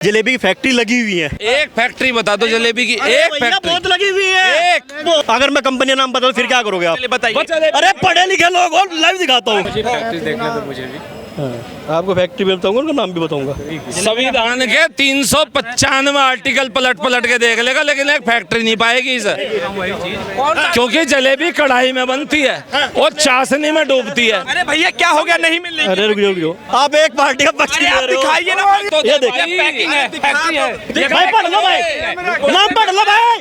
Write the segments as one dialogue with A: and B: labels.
A: जलेबी की फैक्ट्री लगी हुई है।
B: एक फैक्ट्री बता दो जलेबी की, एक फैक्ट्री
A: बहुत लगी हुई है।
B: एक।
A: अगर मैं कंपनी नाम बता दूं फिर क्या करोगे आप?
B: बताइए।
A: अरे पढ़े लिखे लोग और लाइव दिखाता हूँ।
C: फैक्ट्री देखने तो मुझे भी
A: आपको फैक्ट्री भी बताऊंगा, उनका नाम भी बताऊंगा।
B: संविधान के 395 आर्टिकल पलट के देख लेगा, लेकिन एक फैक्ट्री नहीं पाएगी सर, क्योंकि जलेबी कढ़ाई में बनती है और चाशनी में डूबती है।
C: अरे भैया क्या हो गया, नहीं मिल रही?
A: अरे रुक जाओ, आप एक पार्टी का पक्ष ले रहे हो।
C: दिखाइए ना।
B: तो
A: ये देखिए,
B: पैकिंग है, फैक्ट्री है।
A: भाई पढ़ लो भाई, नाम पढ़ लो भाई,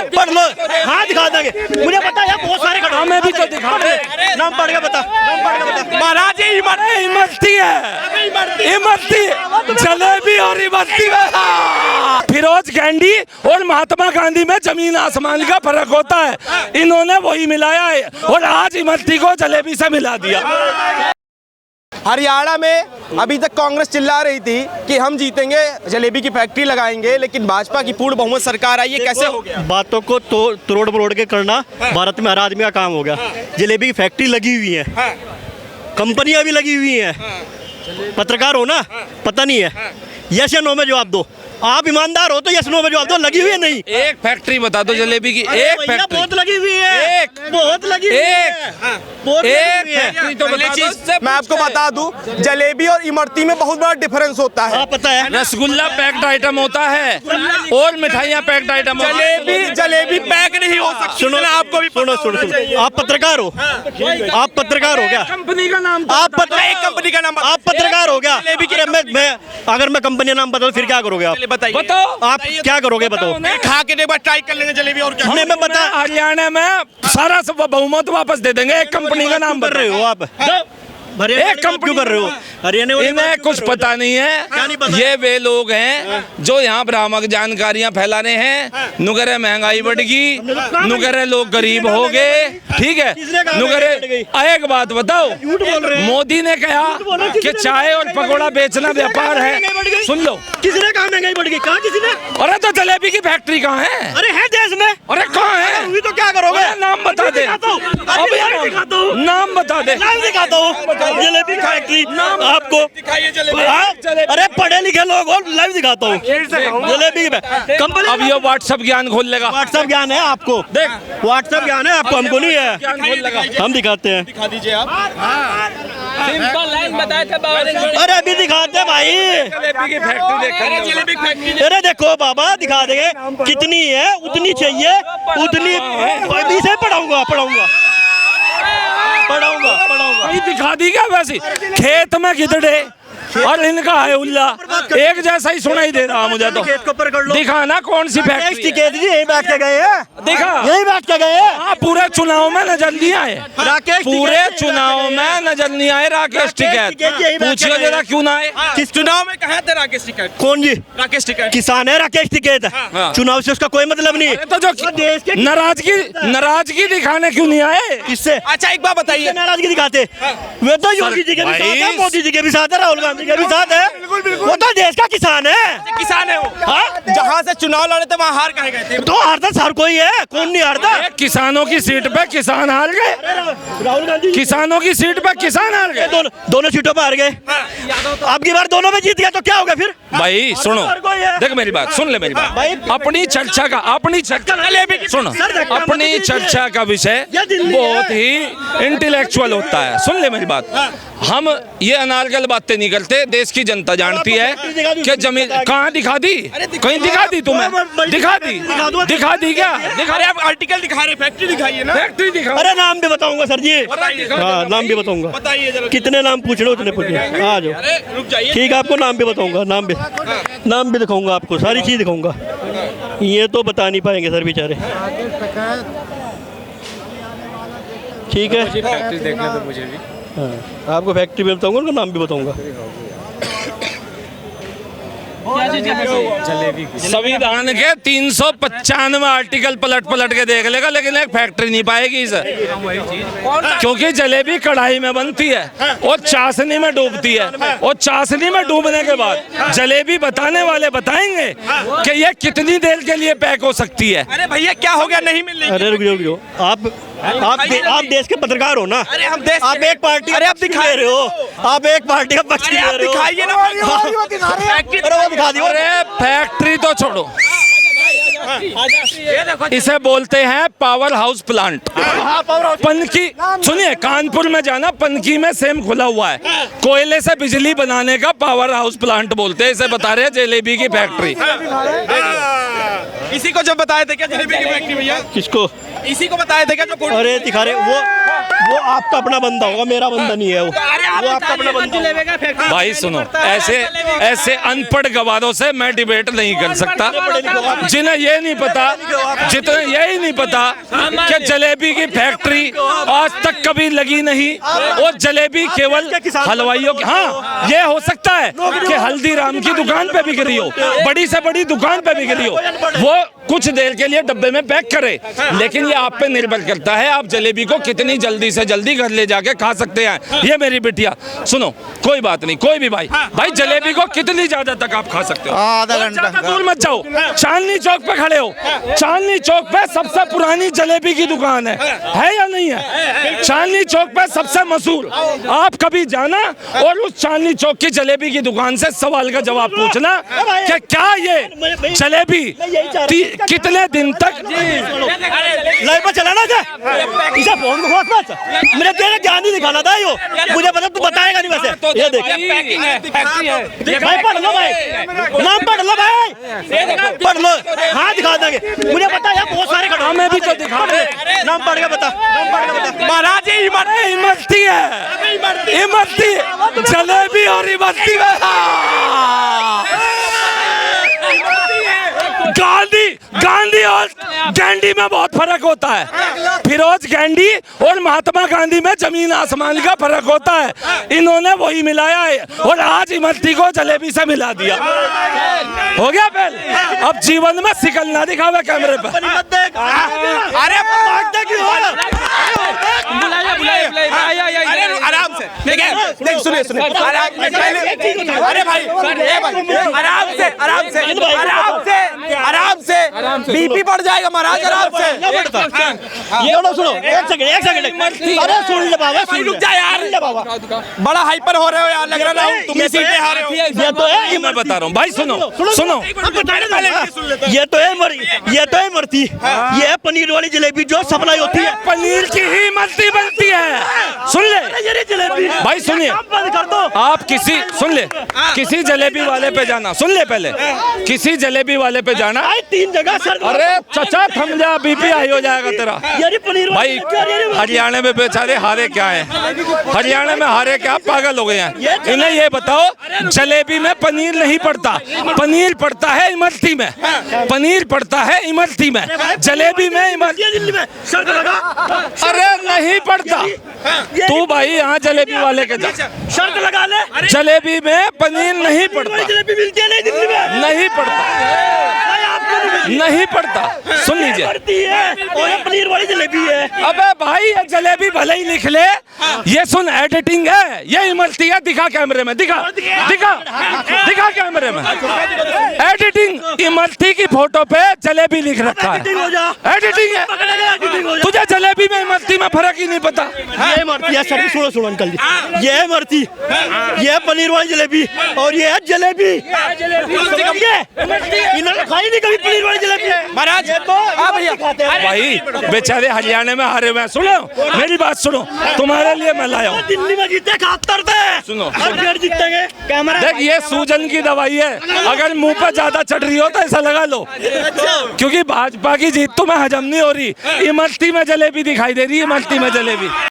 A: पढ़ लो। हाँ दिखा देंगे, मुझे पता है बहुत सारे खड़े।
B: हमें भी तो दिखा दे।
A: नाम पढ़ के बता, नाम पढ़ के बता।
C: महाराज ये
B: इमरती है, इमरती जलेबी और इमरती में फिरोज गांधी और महात्मा गांधी में जमीन आसमान का फर्क होता है। इन्होंने वही मिलाया है और आज इमरती को जलेबी से मिला दिया।
C: हरियाणा में अभी तक कांग्रेस चिल्ला रही थी कि हम जीतेंगे, जलेबी की फैक्ट्री लगाएंगे, लेकिन भाजपा की पूर्ण बहुमत सरकार आई। ये कैसे हो गया?
A: बातों को तो तोड़ मरोड़ के करना भारत में हर आदमी का काम हो गया। जलेबी की फैक्ट्री लगी हुई है, कंपनियां भी लगी हुई हैं। पत्रकार हो ना, पता नहीं है, यस या नो में जवाब दो। आप ईमानदार हो तो यस नो में जवाब दो। लगी हुई है नहीं?
B: एक फैक्ट्री बता दो जलेबी की, एक फैक्ट्री।
A: बहुत लगी हुई है,
B: एक।
A: बहुत लगी हुई है, बहुत लगी हुई है।
B: फैक्ट्री तो बता दो।
C: मैं आपको बता दूं, जलेबी और इमरती में बहुत बड़ा डिफरेंस होता है।
A: हाँ पता है।
B: रसगुल्ला पैक्ड आइटम होता है और मिठाइयाँ पैक्ड आइटम होती है।
C: जलेबी पैक नहीं हो सकती।
A: सुनो,
C: आपको भी
A: सुनो सुनो सुनो, आप पत्रकार हो, आप पत्रकार हो क्या?
B: कंपनी का नाम तो
A: आप
C: एक कंपनी का नाम
A: आप पत्रकार हो क्या? मैं अगर मैं कंपनी का नाम बताऊं फिर क्या करोगे आप?
C: बताइए।
B: बताओ
A: आप क्या करोगे बताओ?
C: खा के एक बार ट्राई कर लेंगे जलेबी और क्या।
A: नहीं मैं बता,
B: हरियाणा में सारा सब बहुमत वापस दे देंगे। एक कंपनी का नाम
A: कर रहे हो आप?
B: एक कंपनी
A: क्यों कर रहे हो? हरियाणा वाले
B: इन्हें कुछ पता नहीं
A: क्या नहीं
B: है।
A: पता?
B: ये वे लोग हैं जो यहाँ भ्रामक जानकारियाँ फैला रहे हैं। नुगरे महंगाई बढ़गी, नुगरे लोग गरीब हो गए, ठीक है। नुगरे एक बात बताओ, मोदी ने कहा कि चाय और पकौड़ा बेचना व्यापार है। सुन लो,
A: किसने कहा महंगाई बढ़ गई? कहा किसी ने?
B: अरे तो जलेबी की फैक्ट्री कहाँ है?
A: अरे है देश में।
B: अरे कहाँ है?
A: अभी तो क्या करोगे?
B: अरे नाम बता दे, अब यार नाम बता दे।
A: नाम दिखाता हूँ, जलेबी फैक्ट्री आपको।
C: दिखाइए जलेबी।
A: हाँ? अरे पढ़े लिखे लोग और लाइव दिखाता हूँ जलेबी कंपनी।
B: अब ये व्हाट्सएप ज्ञान खोल लेगा।
A: व्हाट्सएप ज्ञान है आपको,
B: देख
A: व्हाट्सएप ज्ञान है आपको, हमको नहीं है।
B: ज्ञान खोल लेगा।
A: हम दिखाते हैं।
C: दिखा दीजिए आप।
B: सिंपल लाइन बताए थे बाबा ने।
A: अरे अभी दिखाते हैं भाई।
B: जलेबी की फैक्ट्री देखा।
C: जलेबी फैक्ट्री
A: अरे देखो बाबा, दिखा देंगे कितनी है, उतनी चाहिए, उतनी अभी से पढ़ाऊंगा पढ़ाऊंगा पढ़ाऊंगा पढ़ाऊंगा।
B: कहीं दिखा दी क्या? वैसे खेत में गिदड़े और इनका है उल्ला, एक जैसा ही सुनाई दे रहा मुझे तो।
A: खेत को पकड़ लो।
B: दिखाना कौन सी फैक्ट्री है?
A: यही बैठ के गए हैं,
B: दिखा।
A: यही बैठ के गए हैं।
B: हाँ, पूरे चुनाव में नजर नहीं आए।
A: राकेश
B: पूरे
A: टिकैत
B: चुनाव में नजर नहीं आए राकेश टिकैत।
A: यही बैठ
B: पूछिए
A: के गए
B: जरा
A: हैं।
B: क्यों ना आए?
C: किस चुनाव में कहा था राकेश टिकैत?
A: कौन जी?
C: राकेश टिकैत
A: किसान है राकेश टिकैत।
B: हाँ।
A: चुनाव से उसका कोई मतलब नहीं।
B: अरे तो जो
A: देश के
B: नाराजगी दिखाने क्यों नहीं आए?
A: किससे
C: अच्छा एक बात बताइए।
A: नाराजगी दिखाते? वे तो योगी जी के भी साथ है, मोदी जी के भी साथ है, राहुल गांधी के भी साथ है। वो तो देश का किसान है।
C: किसान है वो।
A: हाँ?
C: जहाँ से चुनाव लड़े थे वहाँ हार कहे गए थे।
A: तो हारता हर कोई है, कौन नहीं हारता?
B: एक किसानों की सीट पे किसान हार गए।
A: राहुल गांधी
B: किसानों की सीट पे किसान हार गए।
A: दोनों सीटों पर हार गए। अब की बार दोनों में जीत गया तो क्या होगा फिर?
B: भाई सुनो, देख मेरी बात सुन ले, मेरी बात। अपनी चर्चा सुनो, अपनी चर्चा का विषय बहुत ही इंटेलेक्चुअल होता है। सुन ले मेरी बात। हम ये अनारगल बातें नहीं करते, देश की जनता जानती है कि जमीन कहाँ दिखा दी, कहीं दिखा दी तुम्हें? दिखा दी क्या? दिखा
C: अरे आप आर्टिकल दिखा रहे, फैक्ट्री दिखाइए ना।
B: फैक्ट्री दिखा।
A: अरे नाम भी बताऊंगा सर जी।
C: बताइए।
A: हाँ नाम भी बताऊंगा।
C: बताइए जरा।
A: कितने नाम पूछ रहे हो उतने पूछिए। आ जाओ।
C: अरे रुक जाइए।
A: ठीक है, आपको नाम भी बताऊंगा, नाम भी दिखाऊंगा आपको, सारी चीज दिखाऊंगा। ये तो बता नहीं पाएंगे सर बेचारे। ठीक है,
C: फैक्ट्री देखने तो मुझे भी।
A: हाँ आपको फैक्ट्री भी बताऊंगा, उनका नाम भी बताऊंगा।
C: जलेबी की।
B: संविधान के 395 आर्टिकल पलट के देख लेगा, लेकिन एक फैक्ट्री नहीं पाएगी सर, क्योंकि जलेबी कढ़ाई में बनती है और चाशनी में डूबती है, और चाशनी में डूबने के बाद जलेबी बताने वाले बताएंगे कि ये कितनी देर के लिए पैक हो सकती है।
C: अरे भैया क्या हो गया, नहीं मिल रही?
A: अरे रुक जाओ, आप देश के पत्रकार हो ना।
C: अरे हम देश
A: आप एक पार्टी का
C: अरे आप
A: पक्ष
C: दिखा
A: ले रहे हो, आप एक पार्टी का पक्ष
C: अरे
A: ले
C: आप
A: रहे हो।
C: दिखाइए ना वो किनारे
A: अरे वो दिखा दियो।
B: अरे फैक्ट्री तो छोड़ो, इसे बोलते हैं पावर हाउस प्लांट। पनकी, सुनिए, कानपुर में जाना, पनकी में सेम खुला हुआ है, कोयले से बिजली बनाने का पावर हाउस प्लांट बोलते हैं इसे। बता रहे हैं जलेबी की फैक्ट्री।
C: इसी को जब बताए थे क्या जलेबी की फैक्ट्री भैया?
A: किसको?
C: इसी को बताए थे क्या जो
A: अरे दिखा रहे वो आपका अपना बंदा होगा, मेरा बंदा नहीं है वो आपका अपना बंदा होगा।
B: भाई सुनो, ऐसे अनपढ़ गवारों से मैं डिबेट नहीं कर सकता, जिन्हें ये नहीं पता, जिन्हें यही नहीं पता कि जलेबी की फैक्ट्री आज तक कभी लगी नहीं, और जलेबी केवल हलवाइयों की। हाँ, ये हो सकता है कि हल्दीराम की दुकान पे बिक रही हो, बड़ी से बड़ी दुकान पे बिक रही हो, वो कुछ देर के लिए डब्बे में पैक करे, लेकिन ये आप पे निर्भर करता है आप जलेबी को कितनी जल्दी से जल्दी घर ले जाके खा सकते हैं। ये मेरी बिटिया सुनो, कोई बात नहीं, कोई भी भाई जलेबी को कितनी ज्यादा तक आप खा सकते हो?
D: आधा घंटा।
B: ज्यादा दूर मत जाओ, चांदनी चौक पे खड़े हो, चांदनी चौक पे सबसे पुरानी जलेबी की दुकान है या नहीं है? चांदनी चौक पे सबसे मशहूर, आप कभी जाना और उस चांदनी चौक की जलेबी की दुकान से सवाल का जवाब पूछना कि क्या ये जलेबी कितने दिन तक
A: लाइव पर चलाना था, इसे फोन को खोस मत, मेरे तेरे ज्ञान नहीं दिखाना था यो, मुझे पता तू बताएगा नहीं वैसे। ये देख भाई, पढ़ लो भाई, नाम पढ़ लो भाई, पढ़ लो, हाँ दिखा देंगे, मुझे पता है बहुत सारे
B: हमें भी तो दिखा दे,
A: नाम पढ़ के बता, नाम पढ़ के बता।
C: महाराज ये
B: इमरती है, इमरती जलेबी और इमरती में गांधी और गैंडी में बहुत फर्क होता है। फिरोज गैंडी और महात्मा गांधी में जमीन आसमान का फर्क होता है, इन्होंने वही मिलाया है और आज इमरती को जलेबी से मिला दिया। हो गया पहले, अब जीवन में सिकल ना दिखावे कैमरे पर।
C: अरे अरे आराम से, देखिए सुनिए सुनिए, अरे भाई आराम से बीपी बढ़ जाएगा महाराज, आराम से।
A: ये सुनो, एक सेकंड, अरे सुन ले बाबा,
C: रुक जा यार, बड़ा हाइपर हो रहे हो यार, लग रहा है तुम इसी पे हारे हो।
A: ये तो है,
B: मैं बता रहा हूँ भाई, सुनो,
A: ये तो है इमरती, ये है पनीर वाली जलेबी जो सप्लाई होती है,
B: पनीर की ही इमरती बनती है। सुन ले
A: जलेबी
B: भाई, सुनिए,
A: बंद कर दो
B: आप किसी जलेबी वाले पे जाना, सुन ले पहले, किसी जलेबी वाले पे जाना,
A: 3 जगह सर।
B: अरे चचा थम जा, बीपी हाई हो जाएगा तेरा।
A: यार पनीर
B: भाई हरियाणा में बेचारे हारे क्या है, हरियाणा में हारे क्या, पागल हो गए हैं। इन्हें ये बताओ, जलेबी में पनीर नहीं पड़ता, पनीर पड़ता है इमरती में, पनीर पड़ता है इमरती में, जलेबी में
A: दिल्ली में शर्त लगा,
B: अरे नहीं पड़ता। तू भाई यहाँ जलेबी वाले के जा,
A: शर्त लगा ले,
B: जलेबी में पनीर नहीं पड़ता,
A: जलेबी मिलती है नहीं दिल्ली में,
B: नहीं पड़ता, नहीं पड़ता। सुन लीजिए,
A: और ये पनीर वाली जलेबी है।
B: अबे भाई ये जलेबी भले ही लिख ले, ये सुन एडिटिंग है, ये इमरती है, दिखा कैमरे में, दिखा कैमरे में, एडिटिंग, इमरती की फोटो पे जलेबी लिख रखा है, एडिटिंग है। तुझे जलेबी में इमरती में फर्क ही नहीं पता।
A: ये इमरती है सर, सुनो अंकल जी, ये है इमरती, ये है पनीर वाली जलेबी, और ये है जलेबी। इन्होंने खाई नहीं कभी पनीर वाली जलेबी
C: महाराज।
B: भाई बेचारे हरियाणा में हारे हुए हैं। सुनो मेरी बात सुनो, तुम्हारे लिए मैं लाया हूँ।
A: दिल्ली में जीते 71 थे,
B: सुनो
A: जीतेंगे। कैमरा
B: देख, ये सूजन की दवाई है, अगर मुंह पर ज्यादा चढ़ रही हो तो ऐसा लगा लो, क्योंकि भाजपा की जीत तो मैं हजम नहीं हो रही। इमरती में जलेबी दिखाई दे रही है, इमरती में जलेबी।